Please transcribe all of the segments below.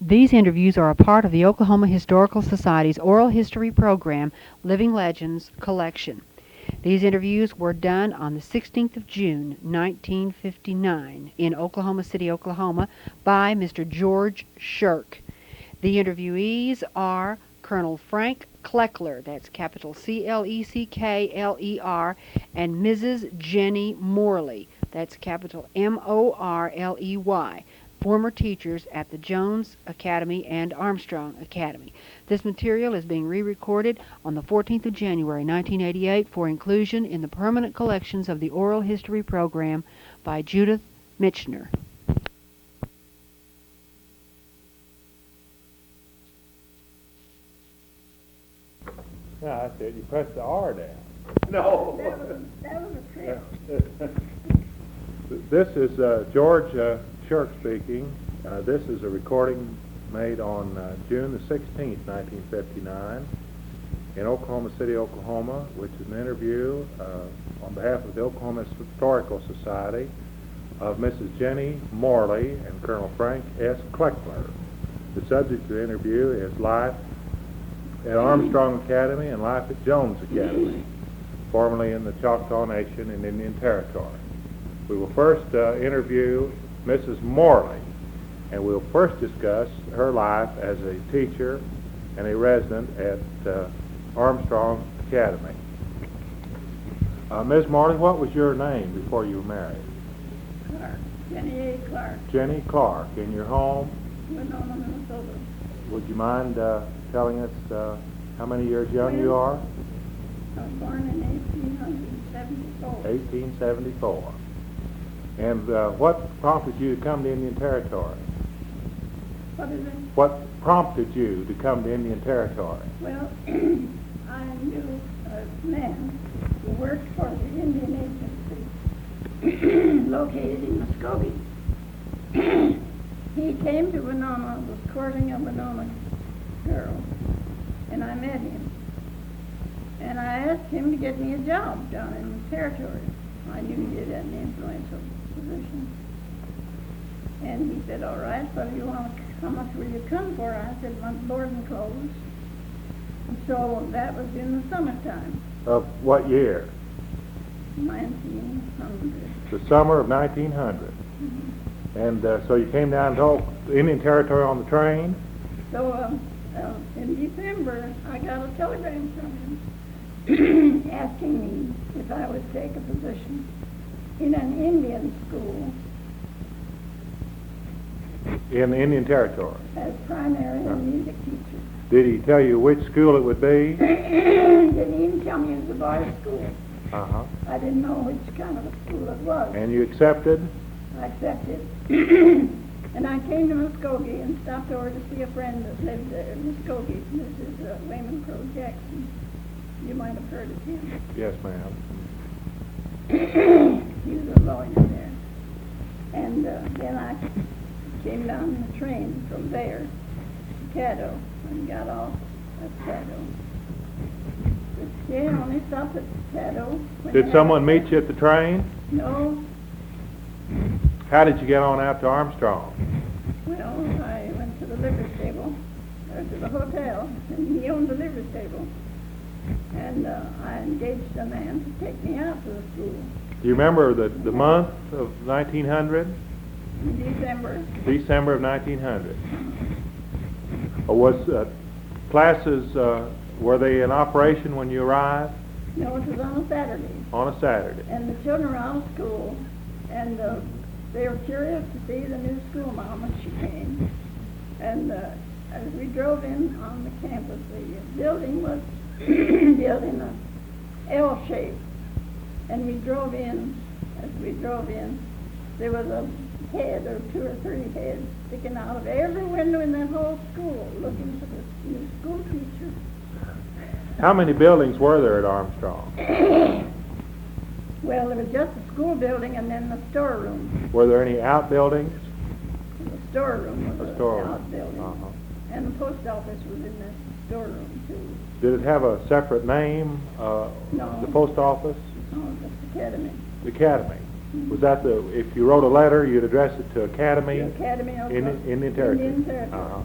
These interviews are a part of the Oklahoma Historical Society's Oral History Program, Living Legends collection. These interviews were done on the 16th of June, 1959, in Oklahoma City, Oklahoma, by Mr. George Shirk. The interviewees are Colonel Frank Cleckler, that's capital Cleckler, and Mrs. Jeanie Morley, that's capital Morley, former teachers at the Jones Academy and Armstrong Academy. This material is being re-recorded on the 14th of January, 1988 for inclusion in the permanent collections of the Oral History Program by Judith Michener. No, that's it. You press the R down. No. That was a trick. This is George Shirk speaking. This is a recording made on June the 16th, 1959 in Oklahoma City, Oklahoma, which is an interview on behalf of the Oklahoma Historical Society of Mrs. Jeanie Morley and Colonel Frank S. Cleckler. The subject of the interview is life at Armstrong Academy and life at Jones Academy, formerly in the Choctaw Nation in Indian Territory. We will first interview Mrs. Morley, and we'll first discuss her life as a teacher and a resident at Armstrong Academy. Ms. Morley, what was your name before you were married? Clark. Jenny A. Clark. Jenny Clark. In your home? Winona, Minnesota. Would you mind telling us how many years young you are? I was born in 1874. 1874. And what prompted you to come to Indian Territory? What is it? What prompted you to come to Indian Territory? Well, I knew a man who worked for the Indian Agency located in Muskogee. He came to Winona, was courting a Winona girl, and I met him. And I asked him to get me a job down in the territory. I knew he did have an influential position. And he said, all right, what do you want? How much will you come for? I said, my board and clothes. And so that was in the summertime. Of what year? 1900. The summer of 1900. Mm-hmm. And so you came down to Indian Territory on the train? So in December, I got a telegram from him asking me if I would take a position in an Indian school In the Indian Territory. as primary and music teacher. Did he tell you which school it would be? He didn't even tell me it was a boys' school. Uh-huh. I didn't know which kind of a school it was. And you accepted? I accepted. And I came to Muskogee and stopped over to see a friend that lived there in Muskogee. Mrs. Wayman Crow Jackson. You might have heard of him. Yes, ma'am. He was a lawyer there. And then I came down the train from there to Caddo and got off at Caddo. Yeah, only stopped at Caddo. Did someone meet you at the train? No. How did you get on out to Armstrong? Well, I went to the livery stable, or to the hotel, and he owned the livery stable. And I engaged a man to take me out to the school. Do you remember the month of 1900? In December. December of 1900. Was classes, were they in operation when you arrived? No, it was on a Saturday. On a Saturday. And the children were out of school, and they were curious to see the new school mom when she came. And as we drove in on the campus, the building was built in a L shape. And we drove in, as we drove in, there was a head or two or three heads sticking out of every window in that whole school looking for the new school teacher. How many buildings were there at Armstrong? Well, there was just the school building and then the storeroom. Were there any outbuildings? The storeroom was A an storeroom. outbuilding. Uh-huh. And the post office was in the storeroom, too. Did it have a separate name, No. the post office? Oh, just Academy. The Academy. Was that if you wrote a letter, you'd address it to Academy? The Academy of Indian Territory. Indian Territory.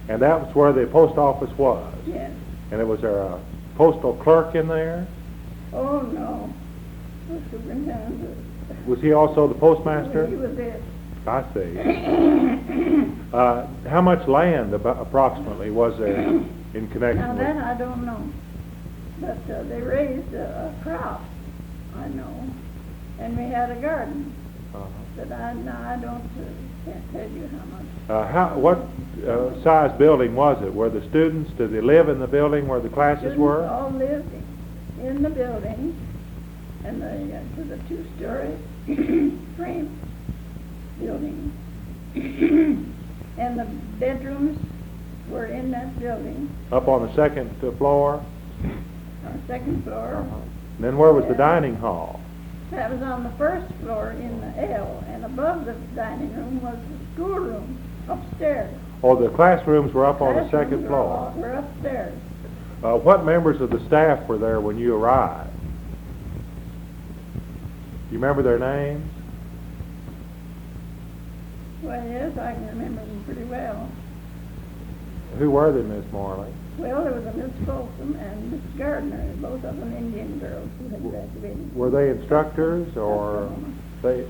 And that was where the post office was? Yes. And was there a postal clerk in there? Oh, no. The superintendent. Was he also the postmaster? He was it. I see. How much land approximately was there in connection Now with? that I don't know. But they raised a crop, I know. And we had a garden. But I can't tell you how much. What size building was it? Were the students, did they live in the building where the classes Students were? all lived in the building, and it was a two-story frame building. And the bedrooms were in that building, Up on the second floor? on the second floor. And then where was the dining hall? That was on the first floor in the L, and above the dining room was the schoolroom upstairs. Or the classrooms were up on the Classrooms second floor? were upstairs. What members of the staff were there when you arrived? Do you remember their names? Well, yes, I can remember them pretty well. Who were they, Miss Morley? Well, there was a Miss Folsom and Miss Gardner, both of them Indian girls who had graduated. Were they instructors or they?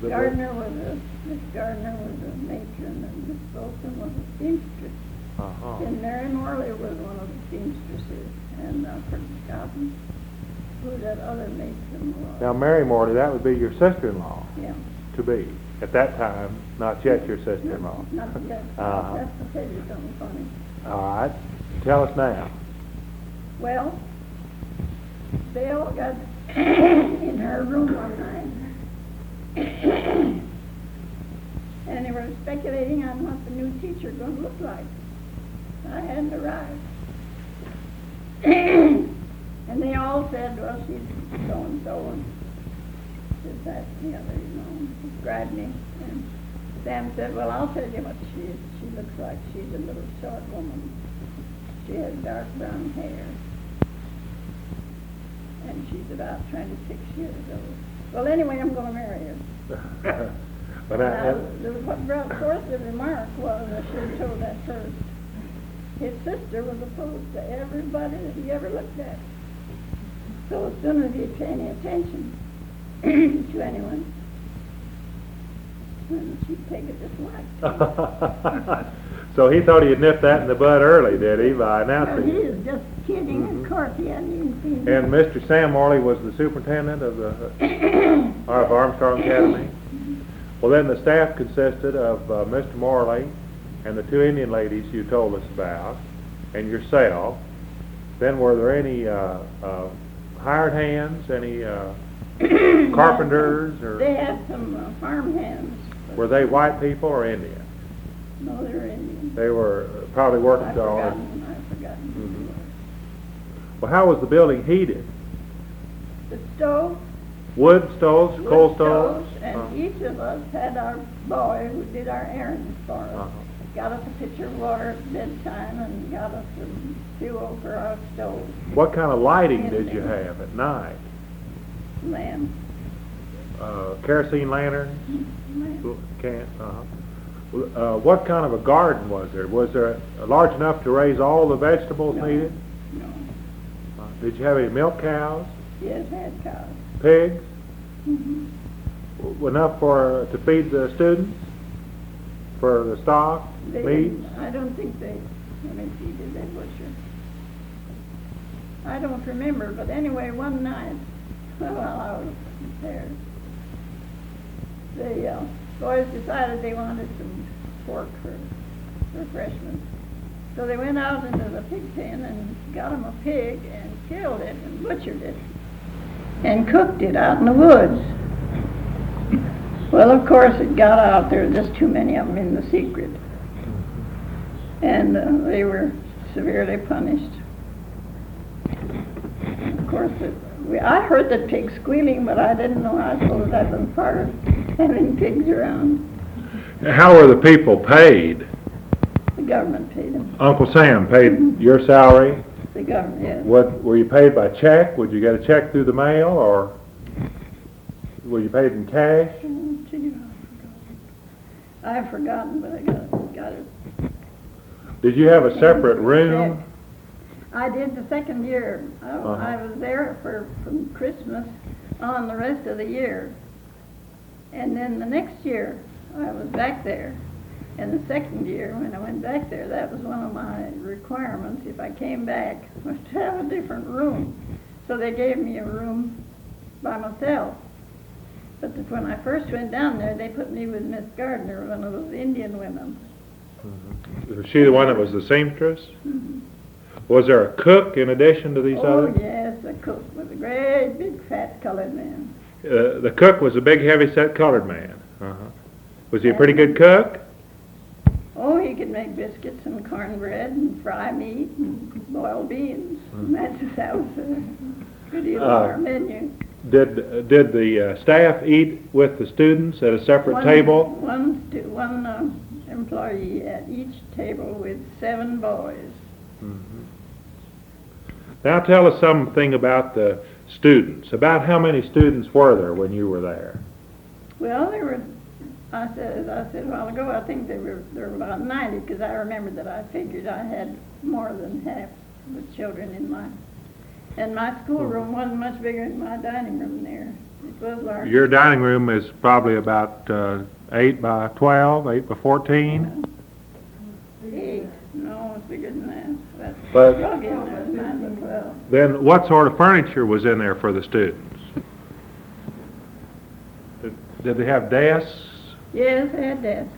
Miss Gardner was a matron, and Miss Folsom was a seamstress. And Mary Morley was one of the seamstresses, and I forgotten who that other matron was. Now, Mary Morley, that would be your sister-in-law. Yeah. To be. At that time, not yet your sister-in-law. Not yet. Uh-huh. That's to tell you something funny. All right. Tell us now. Well, they all got in her room one night. And they were speculating on what the new teacher was going to look like. I hadn't arrived. And they all said, well, she's so-and-so, and this, that, and the other, described me. And Sam said, well, I'll tell you what she is. She looks like she's a little short woman. She has dark brown hair. And she's about 26 years old. Well, anyway, I'm going to marry her. What brought forth the remark was, I should have told that first, his sister was opposed to everybody that he ever looked at. So as soon as he'd pay any attention to anyone, she'd take a dislike. So he thought he'd nipped that in the bud early, did he, by announcing He was just kidding, of course, he hadn't even seen And Mr. Sam Morley was the superintendent of the of Armstrong Academy? Well, then the staff consisted of Mr. Morley and the two Indian ladies you told us about, and yourself. Then were there any hired hands, any carpenters? Or They had some farm hands. were they white people or Indian? No, they were Indian. They were probably working I've on. forgotten. Well, how was the building heated? The stove, Wood stoves, wood coal stoves, stoves? and each of us had our boy who did our errands for us. Got us a pitcher of water at bedtime and got us some fuel for our stove. What kind of lighting did you have at night? Lamp. Kerosene lanterns? Lamp. What kind of a garden was there? Was there large enough to raise all the vegetables No. needed? No. Did you have any milk cows? Yes, had cows. Pigs? Mm-hmm. Enough to feed the students? For the stock? Meat? I don't think they, let me see, did they butcher? I don't remember, but anyway, one night, while I was there, the boys decided they wanted some pork for refreshments. So they went out into the pig pen and got them a pig and killed it and butchered it and cooked it out in the woods. Well, of course, it got out. There were just too many of them in the secret. And they were severely punished. Of course, I heard the pigs squealing, but I didn't know. I suppose that was part of having pigs around. How were the people paid? The government paid them. Uncle Sam paid your salary? The government, yes. What were you paid by check? Would you get a check through the mail, or were you paid in cash? Oh, gee, I've forgotten, but I got it. Did you have a separate room? I did the second year. I was there from Christmas on the rest of the year. And then the next year, I was back there. And the second year, when I went back there, that was one of my requirements. If I came back, was to have a different room. So they gave me a room by myself. But when I first went down there, they put me with Miss Gardner, one of those Indian women. Was she the one that was the seamstress? Mm-hmm. Was there a cook in addition to these others? Oh, yes, the cook was a great, big, fat colored man. The cook was a big, heavy-set colored man. Was he a pretty good cook? Oh, he could make biscuits and cornbread and fry meat and boil beans. And that was a good deal of our menu. Did the staff eat with the students at a separate table? One employee at each table with 7 boys. Mm-hmm. Now tell us something about the students. About how many students were there when you were there? Well, there were, as I said a while ago, I think there were about 90, because I remember that I figured I had more than half the children in my, and my schoolroom wasn't much bigger than my dining room there. It was large. Your dining room is probably about 8 by 12, 8 by 14? 8. No, it's bigger than that. But plug in there is 9 by 12. then what sort of furniture was in there for the students? Did they have desks? Yes, they had desks.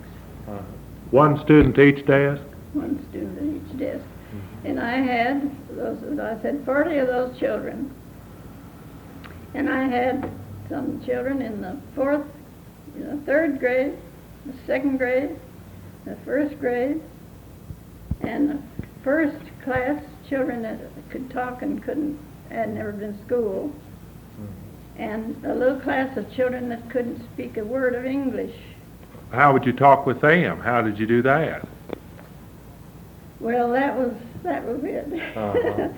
One student each desk? One student at each desk. And I had, as I said, 40 of those children. And I had some children in the 3rd grade, the 2nd grade, the 1st grade, and the first class children that could talk and had never been to school, and a little class of children that couldn't speak a word of English. How would you talk with them? How did you do that? Well, that was it.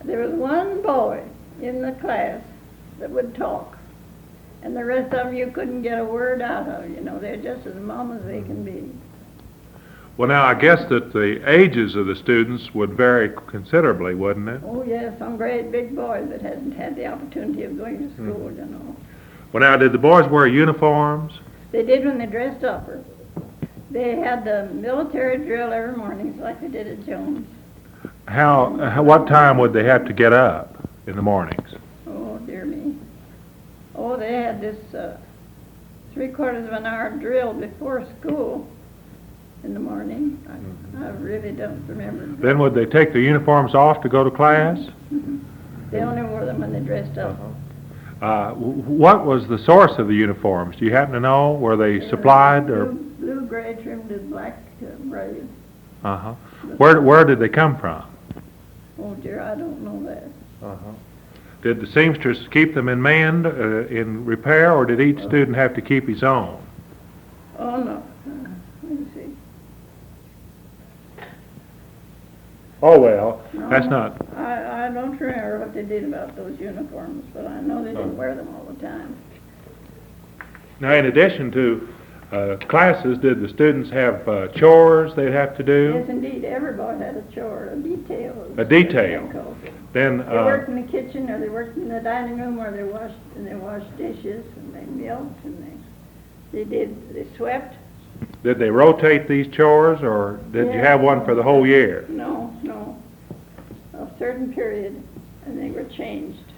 There was one boy in the class that would talk, and the rest of them you couldn't get a word out of. You know, they're just as mum as they can be. Well, now, I guess that the ages of the students would vary considerably, wouldn't it? Oh, yes, some great big boys that hadn't had the opportunity of going to school, you know. Well, now, did the boys wear uniforms? They did when they dressed up. They had the military drill every morning, like they did at Jones. What time would they have to get up in the mornings? Oh, dear me. Oh, they had this 3/4 of an hour drill before school in the morning. I really don't remember. Then would they take their uniforms off to go to class? They only wore them when they dressed up. What was the source of the uniforms? Do you happen to know? Were they supplied or? Blue gray trimmed with black braid. Where did they come from? Oh dear, I don't know that. Did the seamstress keep them in man in repair, or did each student have to keep his own? Oh no. Let me see. Oh well, No, that's not. I don't remember what they did about those uniforms, but I know they didn't wear them all the time. Now, in addition to classes, did the students have chores they'd have to do? Yes, indeed. Every boy had a chore, a detail. A detail. Then they worked in the kitchen, or they worked in the dining room, or they washed dishes, and they milked, and they swept. Did they rotate these chores, or did you have one for the whole year? No. A certain period, and they were changed.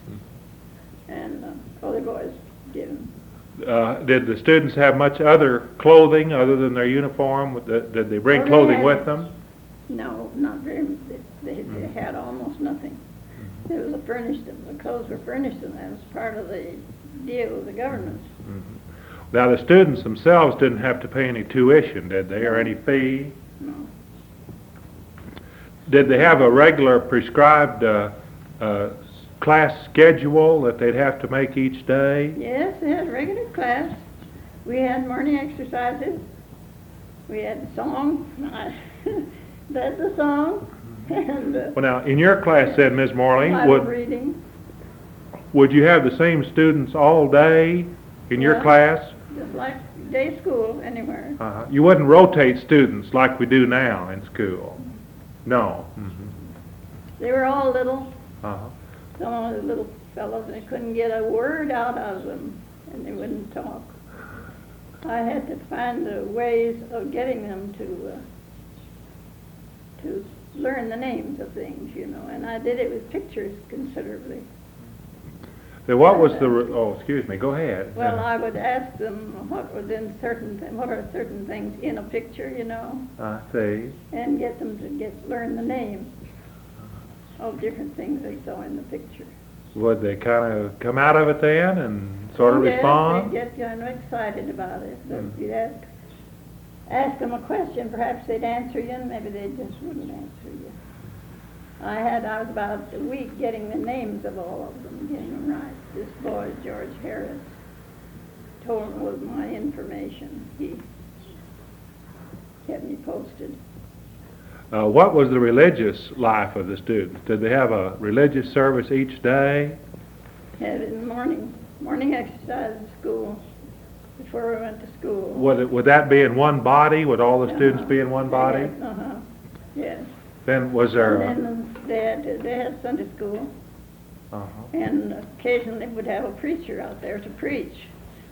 And other boys did them. Did the students have much other clothing other than their uniform? Did they bring clothing with them? No, not very much. They had almost nothing. It was the clothes were furnished, and that was part of the deal with the government. Now, the students themselves didn't have to pay any tuition, did they, or any fee? No. Did they have a regular prescribed class schedule that they'd have to make each day? Yes, they had regular class. We had morning exercises. We had song. I led the song. And well, now, in your class, said Ms. Morley, Bible reading. would you have the same students all day in your Yeah. class? Just like day school anywhere. You wouldn't rotate students like we do now in school? No. They were all little. Uh-huh. Some of the little fellows, they couldn't get a word out of them, and they wouldn't talk. I had to find ways of getting them to learn the names of things, you know, and I did it with pictures considerably. Then what was the? Oh, excuse me. Go ahead. Well, I would ask them what are certain things in a picture, you know, I see. and get them to learn the names of different things they saw in the picture. Would they kind of come out of it then and sort of respond? Yes, they'd get kind of excited about it. So if you'd ask them a question, perhaps they'd answer you, and maybe they just wouldn't answer you. I was about a week getting the names of all of them, getting them right. This boy, George Harris, was my information. He kept me posted. What was the religious life of the students? Did they have a religious service each day? Had it in the morning exercise at school, before we went to school. Would that be in one body? Would all the students be in one body? Yes. Then was there? And then they had Sunday school, and occasionally would have a preacher out there to preach.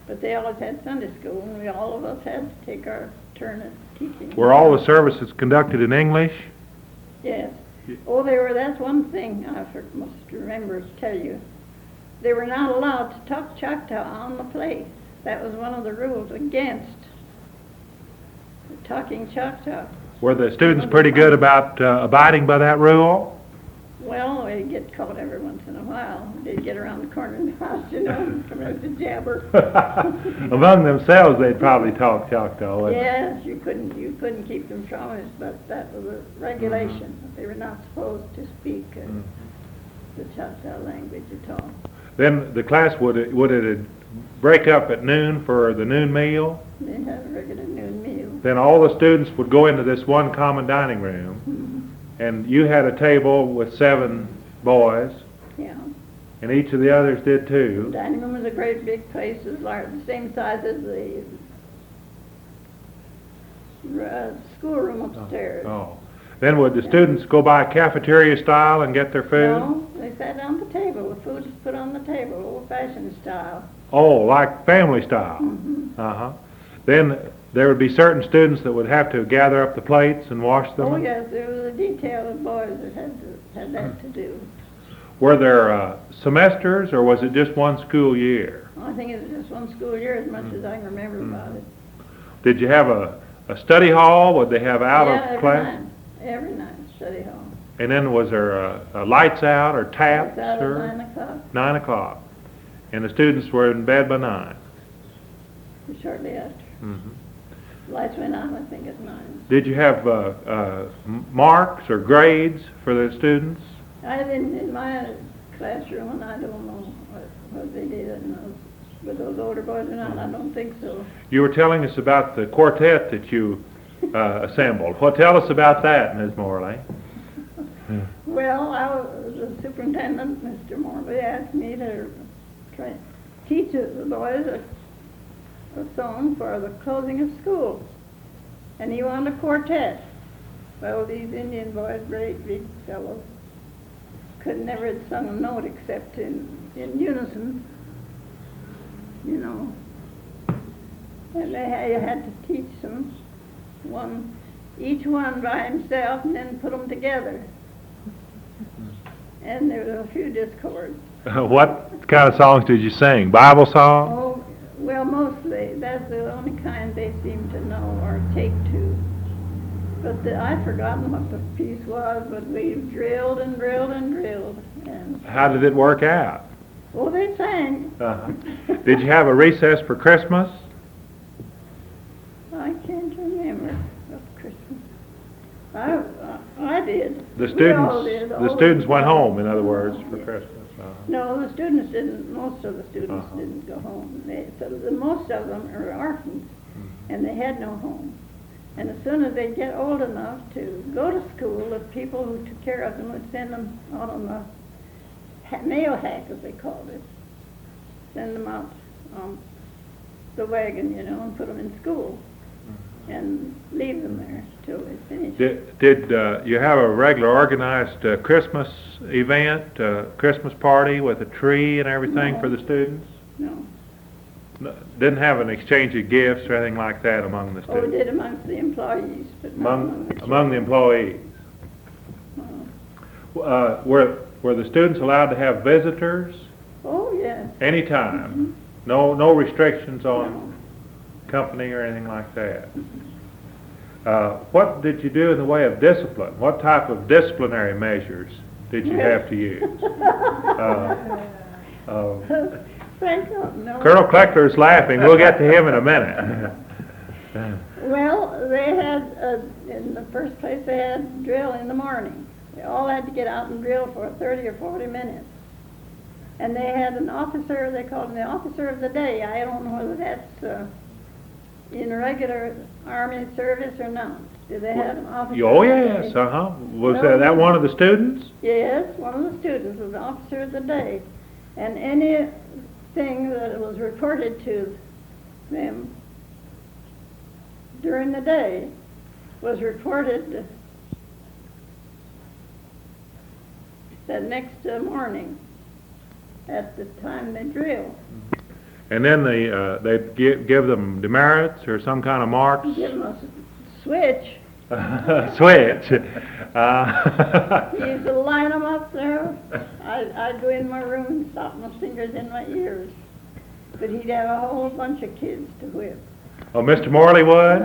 But they always had Sunday school, and all of us had to take our turn at teaching. Were all the services conducted in English? Yes. Oh, that's one thing I must remember to tell you. They were not allowed to talk Choctaw on the place. That was one of the rules against talking Choctaw. Were the students pretty good about abiding by that rule? Well, they'd get caught every once in a while. They'd get around the corner in the house, you know, and come out to jabber. Among themselves, they'd probably talk Choctaw, wouldn't Yes, you couldn't keep them from it, but that was a regulation. They were not supposed to speak the Choctaw language at all. Then the class, would it break up at noon for the noon meal? They had a regular noon meal. Then all the students would go into this one common dining room, and you had a table with 7 boys, Yeah. and each of the others did The too. dining room was a great big place, it was the same size as the schoolroom upstairs. Oh. Then would the students go by cafeteria style and get their food? No, they sat down at the table with food was put on the table, old-fashioned style. Oh, like family style. Then there would be certain students that would have to gather up the plates and wash them. Oh yes, there was a detail of boys that had that to do. Were there semesters, or was it just one school year? I think it was just one school year, as much as I can remember about it. Did you have a study hall? Would they have out of class? Every night, study hall. And then was there lights out or taps? Lights out or at 9 o'clock. 9 o'clock. And the students were in bed by 9. Shortly after. Lights went on, I think, at 9. Did you have marks or grades for the students? I didn't in my classroom, and I don't know what they did with those older boys or not. I don't think so. You were telling us about the quartet that you assembled. Well, tell us about that, Ms. Morley. Well, the superintendent, Mr. Morley, asked me to teach the boys a song for the closing of school. And he wanted a quartet. Well, these Indian boys, great big fellows, could never have sung a note except in unison, you know. And you had to teach them each one by himself, and then put them together. And there were a few discords. What kind of songs did you sing? Bible songs? Oh, well, mostly. That's the only kind they seem to know or take to. But I've forgotten what the piece was, but we drilled and drilled and drilled. And How did it work out? oh, they sang. Did you have a recess for Christmas? I can't remember what Christmas. I did. The We all did. students went home, in other words, for Christmas. No, the students didn't. Most of the students didn't go home. Most of them are orphans, and they had no home. And as soon as they get old enough to go to school, the people who took care of them would send them out on the mail hack, as they called it. Send them out the wagon, you know, and put them in school and leave them there till they finished. Did you have a regular organized Christmas event, Christmas party with a tree and everything No. for the students? No. No, didn't have an exchange of gifts or anything like that among the Oh, we students? did amongst the employees, but not Among the employees? Oh. Were the students allowed to have visitors Oh, yes. anytime? No restrictions on No. company or anything like that? What did you do in the way of discipline? What type of disciplinary measures did you have to use? Frank don't know. Colonel Cleckler is laughing. We'll get to him in a minute. Well, they had, in the first place, they had drill in the morning. They all had to get out and drill for 30 or 40 minutes. And they had an officer, they called him the officer of the day. I don't know whether that's in regular Army service or not. Did they have an officer Oh, of the yes, day? Was No. that one of the students? Yes, one of the students was the officer of the day. And anything that was reported to them during the day was reported the next morning at the time they drilled. And then they'd give them demerits or some kind of marks? Give them a switch. Switch. He used to line them up there. I'd go in my room and stop my fingers in my ears. But he'd have a whole bunch of kids to whip. Oh, Mr. Morley would?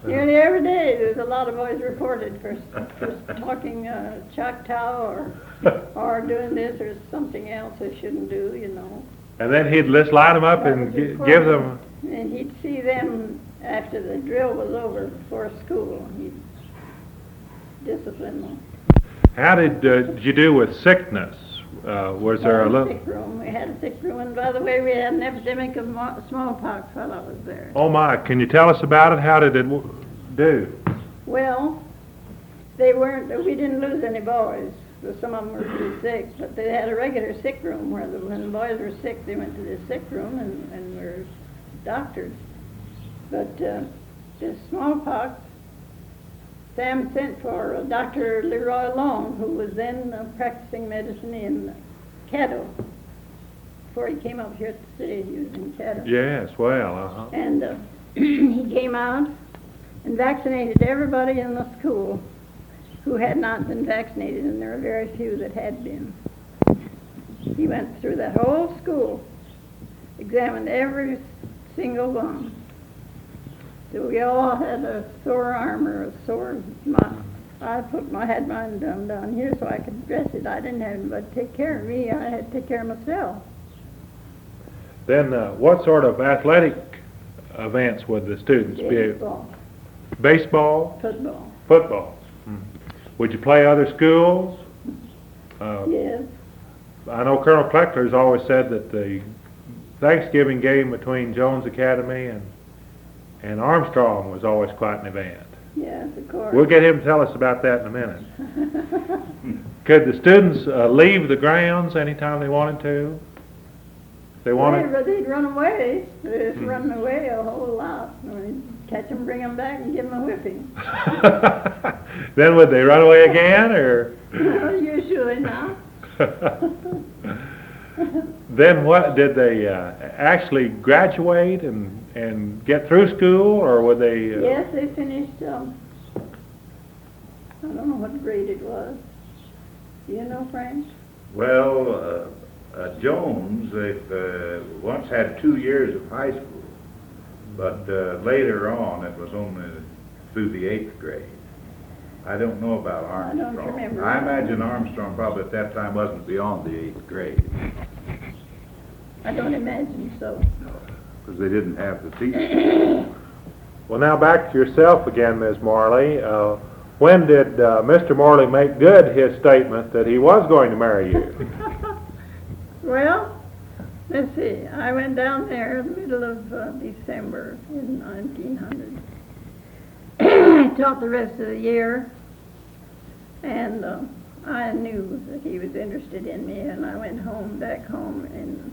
Nearly every day there's a lot of boys reported for talking Choctaw or doing this or something else they shouldn't do, you know. And then he'd just line them up and give them... And he'd see them after the drill was over before school. He'd discipline them. How did you do with sickness? Was there a little... sick room. We had a sick room, and by the way, we had an epidemic of smallpox while I was there. Oh my, can you tell us about it? How did it do? Well, we didn't lose any boys. Some of them were pretty sick, but they had a regular sick room where when the boys were sick, they went to the sick room and were doctored. But the smallpox, Sam sent for Dr. Leroy Long, who was then practicing medicine in Caddo. Before he came up here at the city, he was in Caddo. Yes, well, And he came out and vaccinated everybody in the school who had not been vaccinated, and there were very few that had been. He went through that whole school, examined every single one. So we all had a sore arm or a sore mouth. I had mine done down here so I could dress it. I didn't have anybody to take care of me. I had to take care of myself. Then what sort of athletic events would the students Baseball, be? Baseball? football. Football. Would you play other schools? Yes. I know Colonel Cleckler's always said that the Thanksgiving game between Jones Academy and Armstrong was always quite an event. Yes, of course. We'll get him to tell us about that in a minute. Could the students leave the grounds anytime they wanted to? If they wanted? They'd run away. They'd run away a whole lot. We'd catch them, bring them back, and give them a whipping. Then would they run away again, or? Usually not. Then what, did they actually graduate and get through school, or would they? Yes, they finished, I don't know what grade it was. Do you know, Frank? Well, Jones, once had 2 years of high school, but later on it was only through the 8th grade. I don't know about Armstrong. I don't remember. I imagine Armstrong probably at that time wasn't beyond the 8th grade. I don't imagine so. Because they didn't have the teacher. Well, now back to yourself again, Ms. Morley. When did Mr. Morley make good his statement that he was going to marry you? Well, let's see. I went down there in the middle of December in 1900. I taught the rest of the year, and I knew that he was interested in me, and I went back home in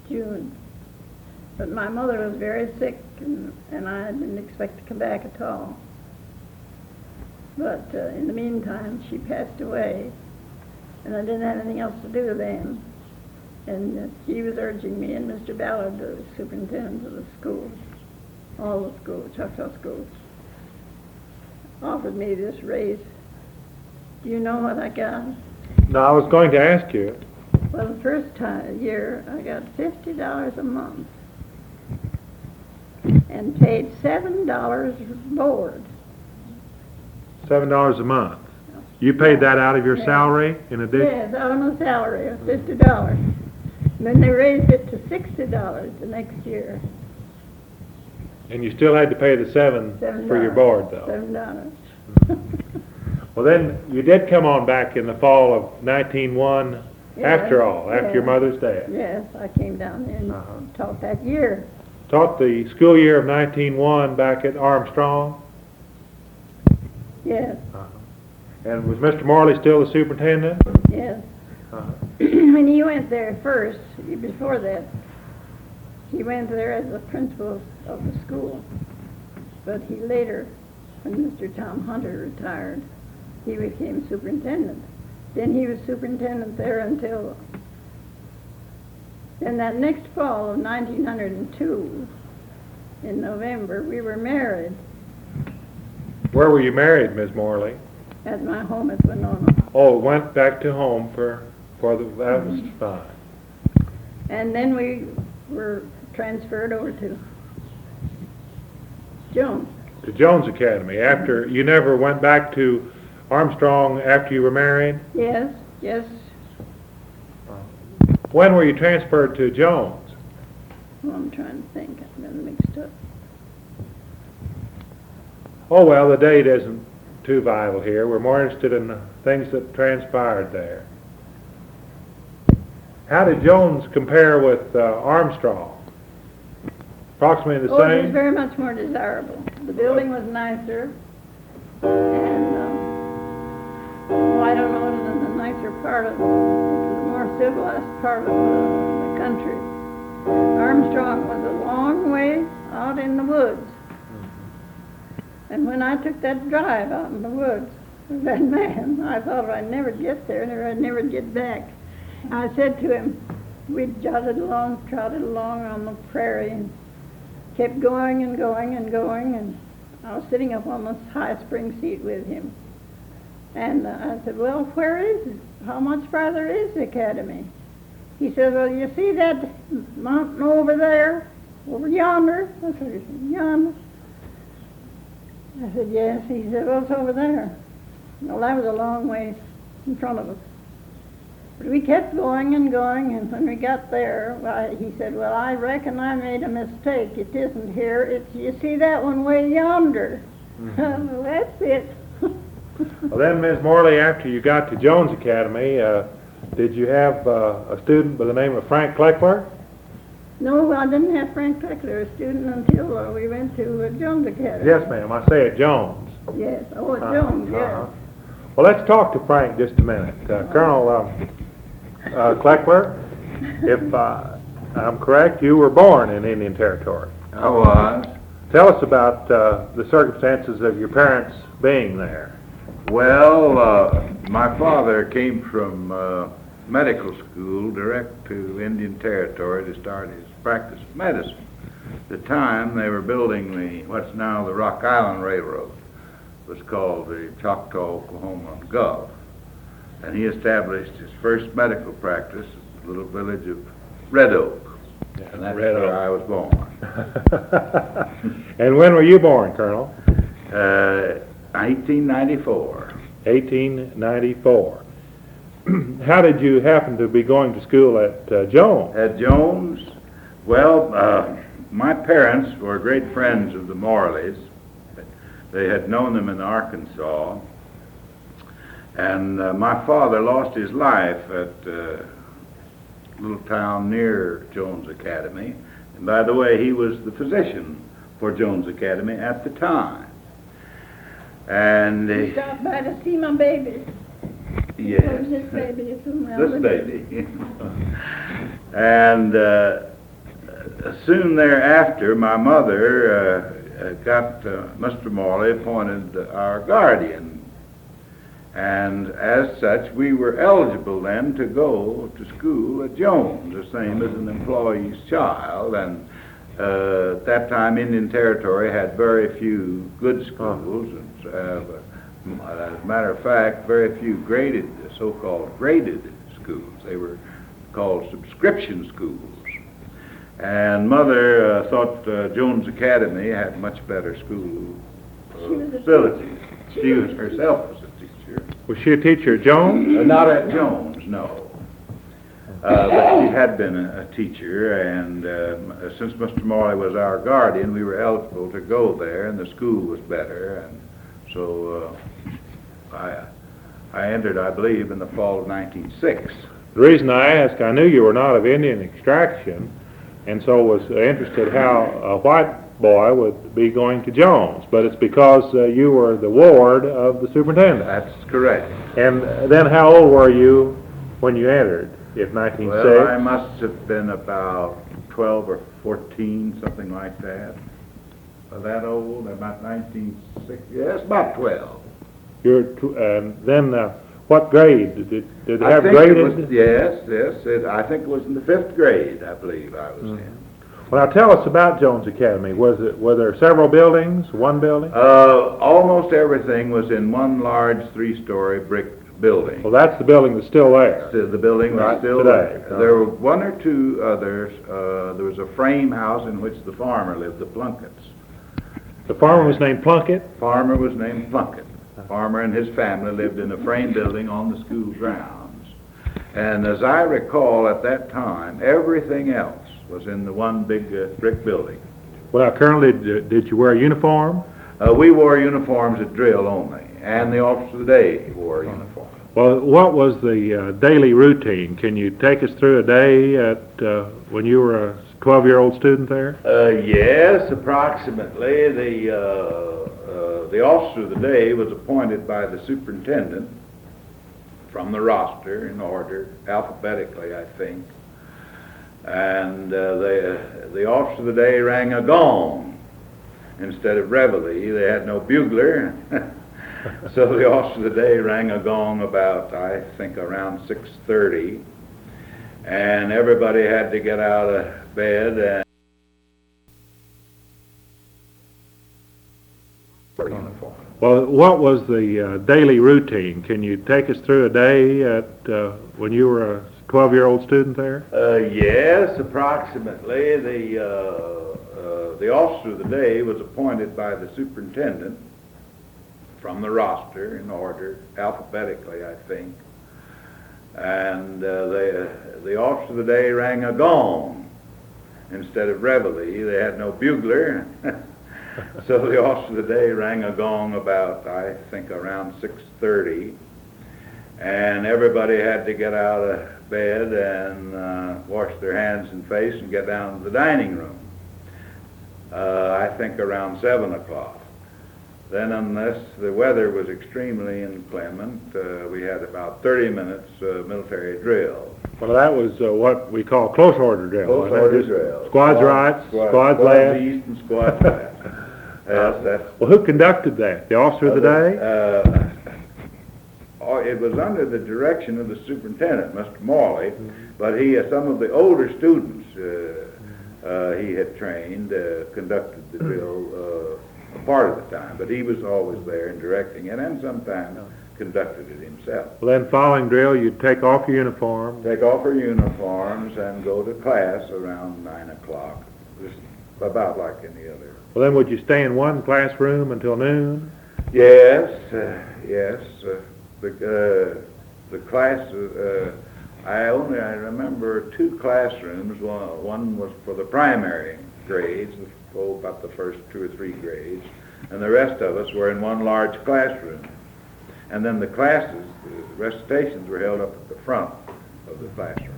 June. But my mother was very sick, and I didn't expect to come back at all. But in the meantime, she passed away, and I didn't have anything else to do then. And she was urging me and Mr. Ballard, the superintendent of the schools, all the schools, Choctaw schools, offered me this raise. Do you know what I got? No, I was going to ask you. Well, the first year, I got $50 a month and paid $7 board. $7 a month. You paid that out of your salary in addition? Yes, out of my salary of $50. And then they raised it to $60 the next year. And you still had to pay the $7 for your board, though. $7. Well, then you did come on back in the fall of 1901. Yes, after all, after yes. your mother's death. Yes, I came down there and taught that year. Taught the school year of 1901 back at Armstrong. Yes, And was Mr. Morley still the superintendent? yes. When he went there first, before that, he went there as the principal of the school. But he later, when Mr. Tom Hunter retired, he became superintendent. Then he was superintendent there until, then that next fall of 1902, in November, we were married Where were you married, Ms. Morley? at my home at Winona. Oh, went back to home for that was fine. And then we were transferred over to Jones. To Jones Academy. After, you never went back to Armstrong after you were married? Yes, yes. When were you transferred to Jones? Well, I'm trying to think. I've been mixed up. Oh, well, the date isn't too vital here. We're more interested in the things that transpired there. How did Jones compare with Armstrong? Approximately the Oh, it was same? very much more desirable. The building was nicer, and I don't know, it was a nicer part of it. It was a more civilized part of the country. Armstrong was a long way out in the woods. And when I took that drive out in the woods with that man, I thought I'd never get there, and I'd never get back. I said to him, we'd trotted along on the prairie, and kept going and going and going, and I was sitting up on this high spring seat with him. And I said, well, where is it? How much farther is the academy? He said, well, you see that mountain over there? Over yonder? I said, yonder? I said, yes. He said, well, it's over there. Well, that was a long way in front of us. But we kept going and going, and when we got there, he said, well, I reckon I made a mistake. It isn't here. It's, you see that one way yonder? Well, that's it. Well, then, Ms. Morley, after you got to Jones Academy, did you have a student by the name of Frank Cleckler? No, I didn't have Frank Cleckler a student until we went to Jones Academy. Yes, ma'am. I say at Jones. Yes. Oh, at Jones, yes. Well, let's talk to Frank just a minute. Colonel Cleckler, if I'm correct, you were born in Indian Territory. I was. Tell us about the circumstances of your parents being there. Well, my father came from medical school direct to Indian Territory to start his practice of medicine. At the time, they were building what's now the Rock Island Railroad. It was called the Choctaw, Oklahoma Gulf. And he established his first medical practice at the little village of Red Oak. Yeah, And that's Red where Oak. I was born. And when were you born, Colonel? 1894. 1894. How did you happen to be going to school at Jones? At Jones, well, my parents were great friends of the Morleys. They had known them in Arkansas. And my father lost his life at a little town near Jones Academy. And by the way, he was the physician for Jones Academy at the time. And He stopped by to see my baby. yes, It was his baby. this baby. And soon thereafter, my mother got Mr. Morley appointed our guardian. And as such, we were eligible then to go to school at Jones, the same as an employee's child. And at that time, Indian Territory had very few good schools. And, as a matter of fact, very few graded, so-called graded schools. They were called subscription schools. And Mother thought Jones Academy had much better school facilities. She was herself was a teacher. Was she a teacher at Jones? Not at Jones, no. But she had been a teacher, and since Mr. Morley was our guardian, we were eligible to go there, and the school was better, and so I entered, I believe, in the fall of 1906. The reason I asked, I knew you were not of Indian extraction, and so was interested how a white boy would be going to Jones, but it's because you were the ward of the superintendent. That's correct. And then how old were you when you entered, if 1906? Well, I must have been about 12 or 14, something like that. That old, about 1906, yes, about 12. Then what grade? Did they have graded? Yes, I think it was in the 5th grade, I believe I was in. Well, now tell us about Jones Academy. Were there several buildings, one building? Almost everything was in one large 3-story brick building. Well, that's the building that's still there. The building was still today. there. There were one or two others. There was a frame house in which the farmer lived, the Plunketts. The farmer was named Plunkett? Farmer was named Plunkett. Farmer and his family lived in a frame building on the school grounds. And as I recall, at that time, everything else was in the one big brick building. Well, currently, did you wear a uniform? We wore uniforms at drill only, and the officer of the day wore a uniform. Well, what was the daily routine? Can you take us through a day at when you were a 12-year-old student there? Yes, approximately. The officer of the day was appointed by the superintendent from the roster in order, alphabetically, I think. And the officer of the day rang a gong instead of reveille. They had no bugler. So the officer of the day rang a gong about, I think, around 6:30. And everybody had to get out of bed and uniform. Well, what was the daily routine? Can you take us through a day at when you were a 12-year-old student there? Yes, approximately. The officer of the day was appointed by the superintendent from the roster in order, alphabetically, I think. And the officer of the day rang a gong instead of reveille. They had no bugler. So the officer of the day rang a gong about, I think, around 6:30. And everybody had to get out of bed and wash their hands and face and get down to the dining room. I think around 7 o'clock. Then, unless the weather was extremely inclement, we had about 30 minutes military drill. Well, that was what we call close order drill. Close order drill. Squads right, squads left. East and squads left. Well, who conducted that? The officer of the day? It was under the direction of the superintendent, Mr. Morley, but some of the older students he had trained conducted the drill a part of the time, but he was always there and directing it, and sometimes conducted it himself. Well, then following drill, you'd take off your uniform. Take off our uniforms and go to class around 9 o'clock, just about like any other. Well, then would you stay in one classroom until noon? Yes, yes. The class, I remember 2 classrooms. One was for the primary grades, about the first 2 or 3 grades, and the rest of us were in one large classroom. And then the classes, the recitations were held up at the front of the classroom.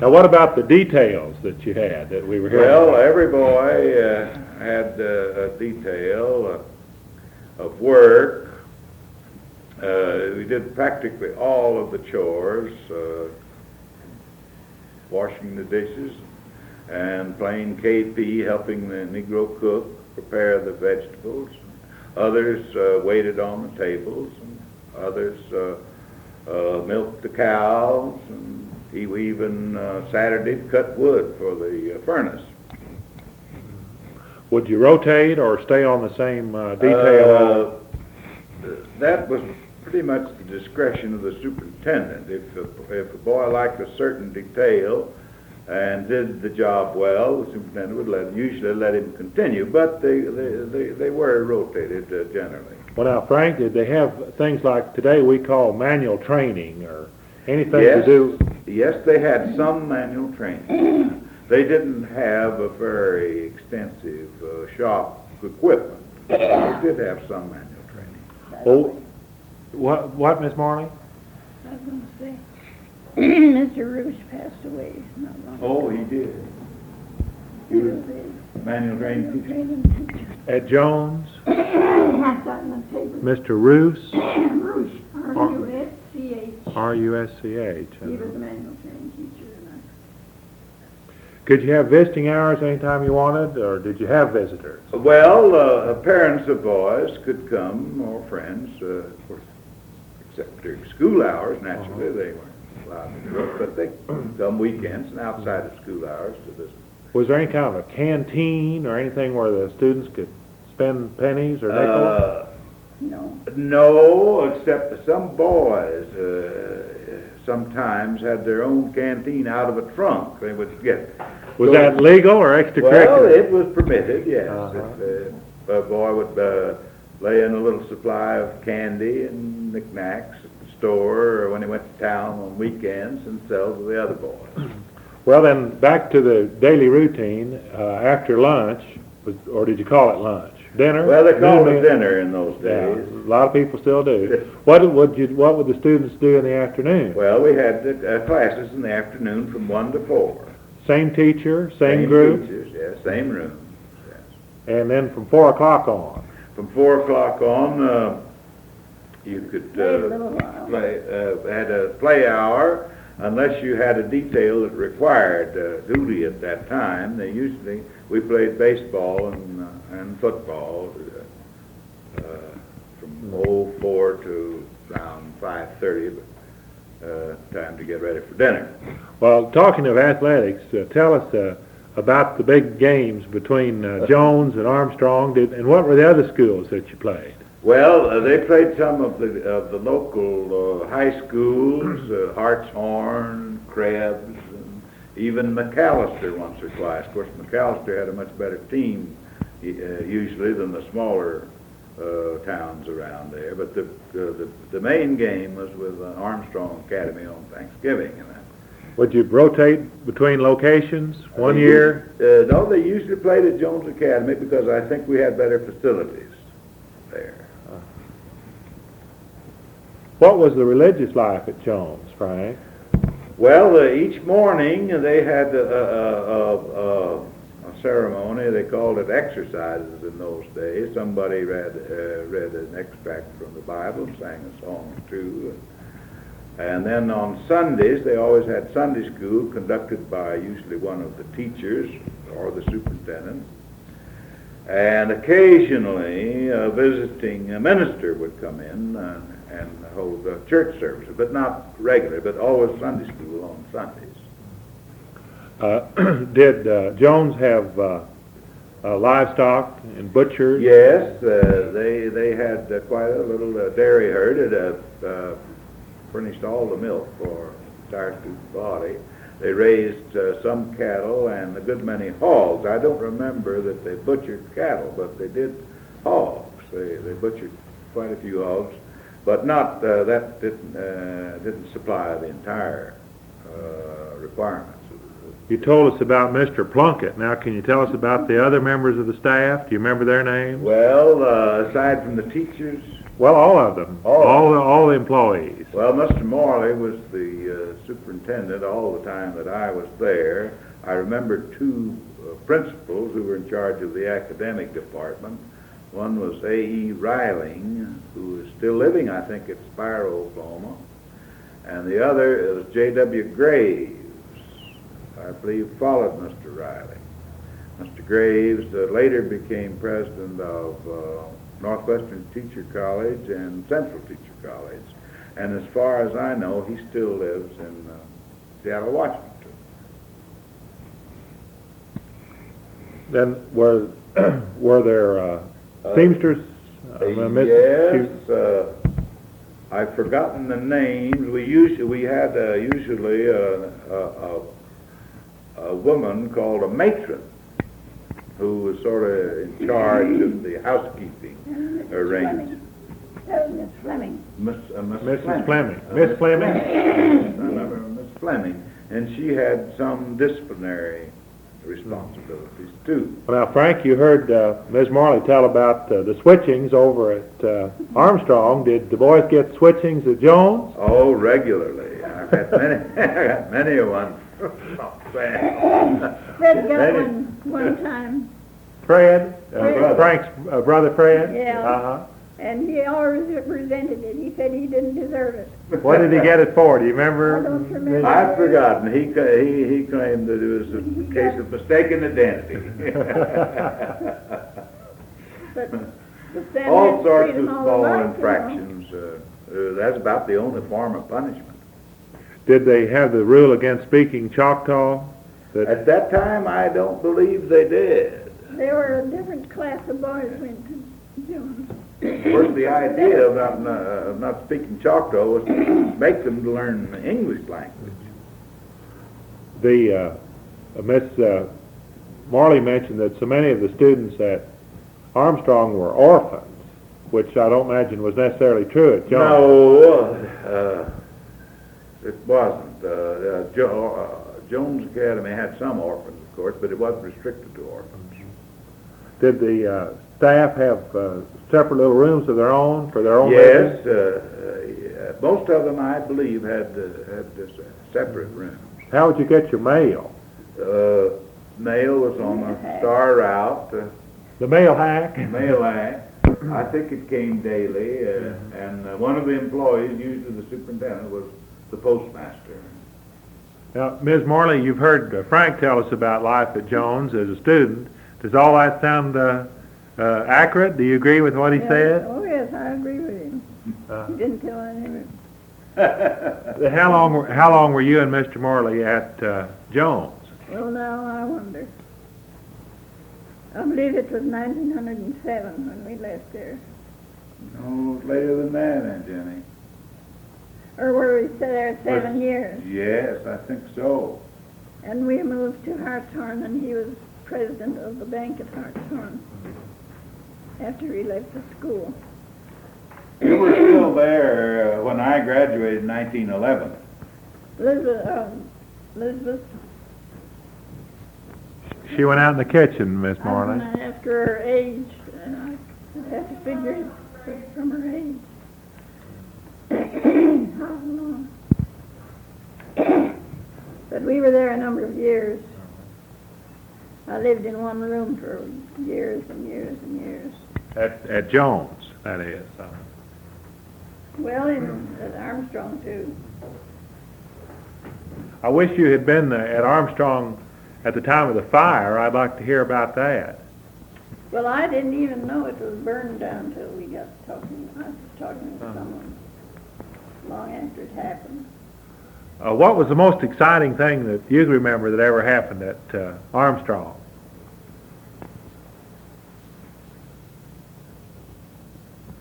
Now, what about the details that you had that we were hearing Well, about? every boy had a detail of work. We did practically all of the chores, washing the dishes, and plain KP helping the Negro cook prepare the vegetables. Others waited on the tables, and others milked the cows, and he even Saturday cut wood for the furnace. Would you rotate or stay on the same detail? That was pretty much the discretion of the superintendent. If a boy liked a certain detail and did the job well, the superintendent would usually let him continue, but they were rotated generally. Well, now, Frank, did they have things like today we call manual training or anything Yes, to do? yes, they had some manual training. They didn't have a very extensive shop equipment. They did have some manual training. Oh, what, Miss Morley? I was going to say, Mr. Roosh passed away not long ago. Oh, he did. He was a Manual training teacher. training teacher. At Jones? I got in the paper. Mr. Roos? Roosh, R-U-S-C-H. R-U-S-C-H. He was a manual training teacher. And Could you have visiting hours anytime you wanted, or did you have visitors? Well, parents of boys could come, or friends, of course, except during school hours, naturally, they weren't allowed to cook, but they come weekends and outside of school hours to visit. Was there any kind of a canteen or anything where the students could spend pennies or nickels? No. No, except that some boys sometimes had their own canteen out of a trunk. They would get. Was that legal or extracurricular? Well, it was permitted, yes. Uh-huh. If a boy would lay in a little supply of candy and knickknacks at the store, or when he went to town on weekends and sell to the other boys. Well, then, back to the daily routine, after lunch, or did you call it lunch? Dinner? Well, they called Noon it meal? dinner in those Yeah, days. a lot of people still do. What would the students do in the afternoon? Well, we had classes in the afternoon from 1 to 4. Same teacher, same group, teachers, yes, same rooms, yes. and then from 4 o'clock on. From 4 o'clock on, you could Played a little while. had a play hour, unless you had a detail that required duty at that time. We played baseball and football from 4 to around 5:30, time to get ready for dinner. Well, talking of athletics, tell us about the big games between Jones and Armstrong, and what were the other schools that you played? Well, they played some of the local high schools, Hartshorn, Krebs, and even McAllister once or twice. Of course, McAllister had a much better team usually than the smaller towns around there. But the main game was with Armstrong Academy on Thanksgiving. And that. Would you rotate between locations one year? No, they usually played at Jones Academy because I think we had better facilities there. What was the religious life at Jones, Frank? Well, each morning they had a ceremony. They called it exercises in those days. Somebody read an extract from the Bible and sang a song or two. And then on Sundays, they always had Sunday school conducted by usually one of the teachers or the superintendent. And occasionally a visiting minister would come in and hold church services, but not regular, but always Sunday school on Sundays. Did Jones have livestock and butchers? Yes, they had quite a little dairy herd. It furnished all the milk for the entire student body. They raised some cattle and a good many hogs. I don't remember that they butchered cattle, but they did hogs. They butchered quite a few hogs, but not that didn't supply the entire requirements. You told us about Mr. Plunkett. Now, can you tell us about the other members of the staff? Do you remember their names? Well, aside from the teachers, well, all of them. All the employees. Well, Mr. Morley was the superintendent all the time that I was there. I remember two principals who were in charge of the academic department. One was A.E. Riling, who is still living, I think, at Spiro, Oklahoma. And the other is J.W. Graves, I believe, followed Mr. Riley. Mr. Graves later became president of Northwestern Teacher College and Central Teacher College. And as far as I know, he still lives in Seattle, Washington. Then were there seamsters? Yes, I've forgotten the names. We had usually a woman called a matron who was sort of in charge of the housekeeping arrangements. Miss Fleming. Mrs. Fleming. Miss Fleming. I remember Miss Fleming, and she had some disciplinary responsibilities too. Well, now, Frank, you heard Ms. Morley tell about the switchings over at Armstrong. Did the boys get switchings at Jones? Oh, regularly. I've had many a one. Fred got one time. Fred? Fred. Frank's brother Fred? Yeah. Uh-huh. And he always resented it. He said he didn't deserve it. What did he get it for? Do you remember? I don't remember. I've forgotten. He claimed that it was a case of mistaken identity. But Sam All had to sorts treat of him all small alike, you know. infractions. That's about the only form of punishment. Did they have the rule against speaking Choctaw? At that time, I don't believe they did. They were a different class of boys went to Jones. Of course, the idea of not speaking Choctaw was to make them learn the English language. The Miss Morley mentioned that so many of the students at Armstrong were orphans, which I don't imagine was necessarily true at Jones. No, it wasn't. Jones Academy had some orphans, of course, but it wasn't restricted to orphans. Did the staff have separate little rooms of their own for their own Yes, living? most of them, I believe, had separate rooms. How would you get your mail? Mail was on a star route. The mail hack? Mail act. I think it came daily, and one of the employees, usually the superintendent, was the postmaster. Now, Ms. Morley, you've heard Frank tell us about life at Jones as a student. Does all that sound accurate? Do you agree with what he said? Oh, yes, I agree with him. He didn't tell anyone. How long were you and Mr. Morley at Jones? Well, now I wonder. I believe it was 1907 when we left there. No, later than that, Aunt Jenny. Or were we there 7 years? Yes, I think so. And we moved to Hartshorn, and he was president of the bank at Hartshorn after he left the school. You were still there when I graduated in 1911. Elizabeth, She went out in the kitchen, Miss I Morley. was gonna ask her her age, and I have to figure it from her age. How long? But we were there a number of years. I lived in one room for years and years and years. At Jones, that is. Well, at Armstrong, too. I wish you had been at Armstrong at the time of the fire. I'd like to hear about that. Well, I didn't even know it was burned down until we got talking. I was talking to someone long after it happened. What was the most exciting thing that you remember that ever happened at Armstrong?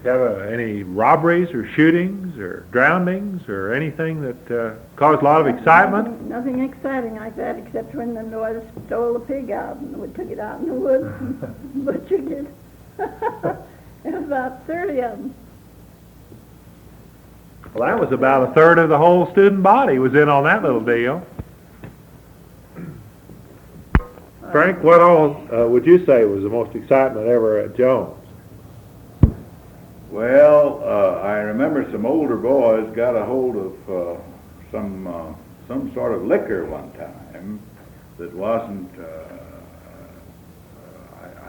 Do you have any robberies or shootings or drownings or anything that caused a lot of excitement? Nothing exciting like that, except when the boys stole the pig out and we took it out in the woods and butchered it. There was about 30 of them. Well, that was about a third of the whole student body was in on that little deal. Frank, what all would you say was the most excitement ever at Jones? Well, I remember some older boys got a hold of some sort of liquor one time that wasn't.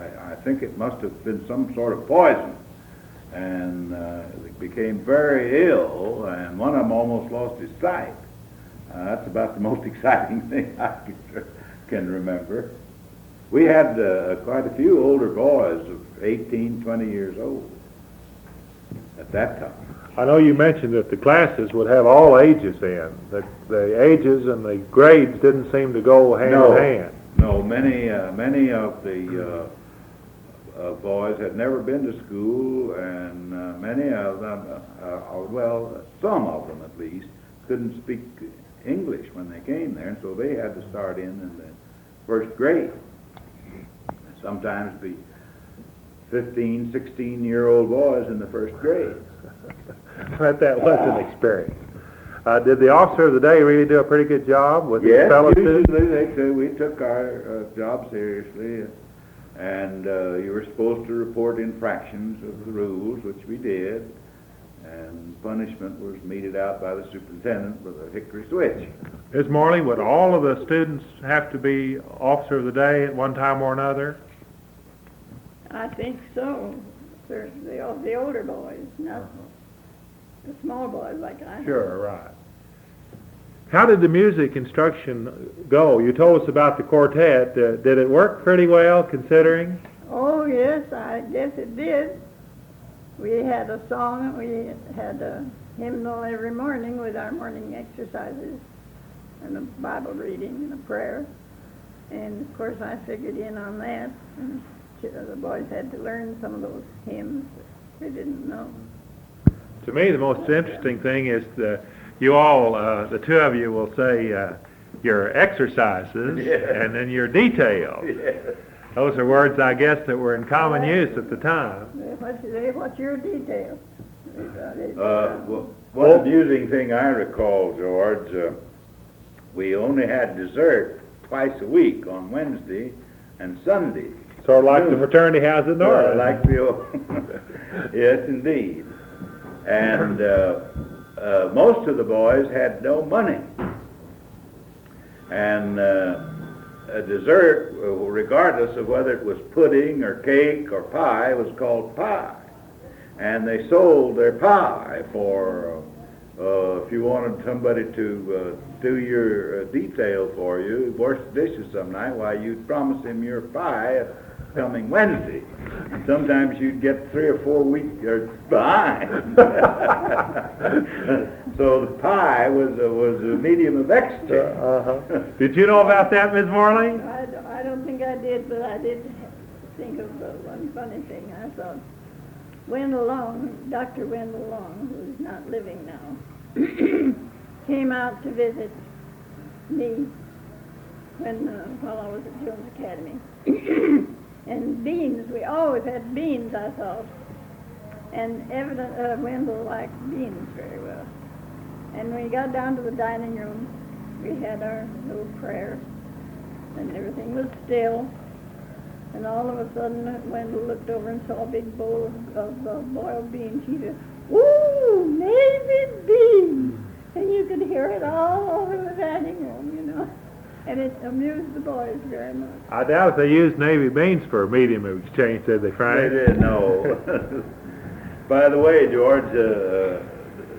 I think it must have been some sort of poison, and they became very ill, and one of them almost lost his sight. That's about the most exciting thing I can remember. We had quite a few older boys of 18, 20 years old at that time. I know you mentioned that the classes would have all ages in. The ages and the grades didn't seem to go hand in hand. No, many of the boys had never been to school, and many of them, well, some of them at least, couldn't speak English when they came there, and so they had to start in the first grade. Sometimes be 15, 16-year-old boys in the first grade. But that was an experience. Did the officer of the day really do a pretty good job with his fellow students? Usually we took our job seriously, and you were supposed to report infractions of the rules, which we did, and punishment was meted out by the superintendent with a hickory switch. Ms. Morley, would all of the students have to be officer of the day at one time or another? I think so. Certainly, the older boys, not the small boys like I. Sure, right. How did the music instruction go? You told us about the quartet. Did it work pretty well, considering? Oh, yes, I guess it did. We had a song, we had a hymnal every morning with our morning exercises and a Bible reading and a prayer. And, of course, I figured in on that. And the boys had to learn some of those hymns that they didn't know. To me, the most interesting thing is you all, the two of you, will say your exercises and then your details. Yes. Those are words, I guess, that were in common use at the time. What's your detail? One amusing thing I recall, George, we only had dessert twice a week on Wednesday and Sunday. Sort of like the fraternity house at North. Like the old, yes, indeed. And most of the boys had no money. And a dessert, regardless of whether it was pudding or cake or pie, was called pie. And they sold their pie for, if you wanted somebody to do your detail for you, wash the dishes some night, why, you'd promise him your pie coming Wednesday. And sometimes you'd get 3 or 4 weeks behind. So the pie was a medium of exchange. Did you know about that, Ms. Morley? I don't think I did, but I did think of one funny thing. I thought Wendell Long, Dr. Wendell Long, who's not living now, came out to visit me while I was at Jones Academy. And beans, we always had beans, I thought. And Wendell liked beans very well. And when we got down to the dining room, we had our little prayer, and everything was still. And all of a sudden, Wendell looked over and saw a big bowl of boiled beans. He said, "Ooh, Navy beans!" And you could hear it all over the dining room, you know. And it amused the boys very much. I doubt if they used Navy beans for a medium of exchange, did they, Frank? They did, no. By the way, George,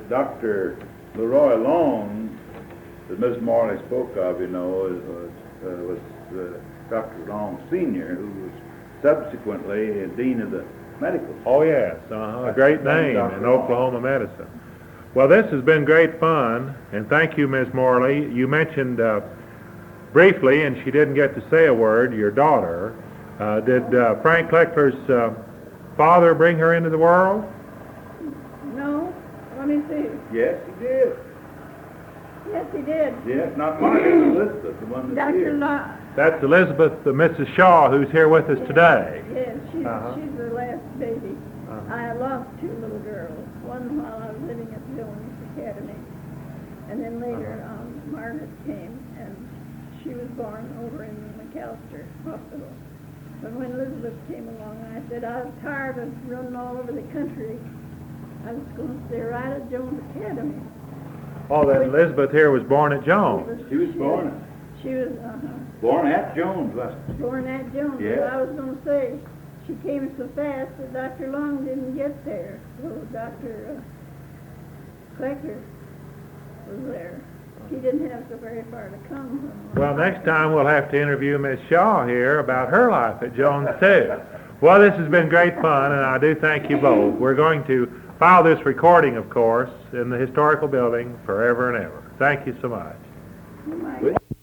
Dr. Leroy Long, that Miss Morley spoke of, you know, was Dr. Long Sr., who was subsequently Dean of the Medical School. Oh, yes. A great name in Oklahoma medicine. Well, this has been great fun, and thank you, Ms. Morley. You mentioned briefly, and she didn't get to say a word, your daughter. Did Frank Cleckler's father bring her into the world? No. Let me see. Yes, he did. Yes, he did. Yes, not Margaret, Elizabeth, the one that's here. That's Elizabeth, Mrs. Shaw, who's here with us today. Yes, she's the last baby. I lost 2 little girls, one while I was living at Jones Academy, and then later Margaret came, and she was born over in the McAllister Hospital. But when Elizabeth came along, I said I was tired of running all over the country. I was going to stay right at Jones Academy. Oh, that Elizabeth here was born at Jones. She was born. She was Born at Jones, wasn't she? born at Jones. Yeah. But I was going to say she came so fast that Dr. Long didn't get there. So Dr. Clecker was there. he didn't have so very far to come. Well, next time we'll have to interview Miss Shaw here about her life at Jones too. Well, this has been great fun, and I do thank you both. We're going to file this recording, of course, in the historical building forever and ever. Thank you so much. You might.